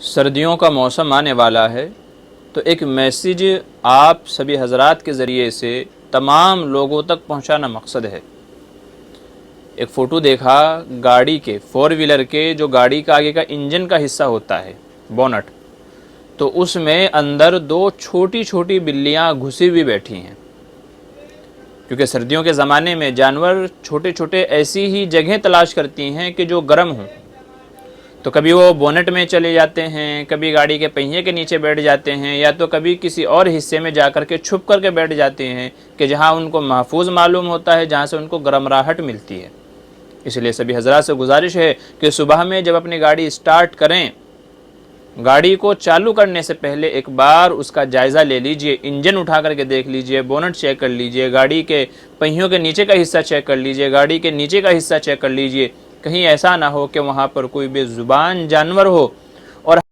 سردیوں کا موسم آنے والا ہے تو ایک میسیج آپ سبھی حضرات کے ذریعے سے تمام لوگوں تک پہنچانا مقصد ہے۔ ایک فوٹو دیکھا گاڑی کے، فور ویلر کے، جو گاڑی کا آگے کا انجن کا حصہ ہوتا ہے، بونٹ، تو اس میں اندر دو چھوٹی چھوٹی بلیاں گھسی ہوئی بیٹھی ہیں، کیونکہ سردیوں کے زمانے میں جانور چھوٹے چھوٹے ایسی ہی جگہیں تلاش کرتی ہیں کہ جو گرم ہوں، تو کبھی وہ بونٹ میں چلے جاتے ہیں، کبھی گاڑی کے پہیے کے نیچے بیٹھ جاتے ہیں، یا تو کبھی کسی اور حصے میں جا کر کے چھپ کر کے بیٹھ جاتے ہیں کہ جہاں ان کو محفوظ معلوم ہوتا ہے، جہاں سے ان کو گرم راحت ملتی ہے۔ اس لیے سبھی حضرات سے گزارش ہے کہ صبح میں جب اپنی گاڑی اسٹارٹ کریں، گاڑی کو چالو کرنے سے پہلے ایک بار اس کا جائزہ لے لیجئے، انجن اٹھا کر کے دیکھ لیجئے، بونٹ چیک کر لیجئے، گاڑی کے پہیوں کے نیچے کا حصہ چیک کر لیجئے، گاڑی کے نیچے کا حصہ چیک کر لیجئے، کہیں ایسا نہ ہو کہ وہاں پر کوئی بے زبان جانور ہو اور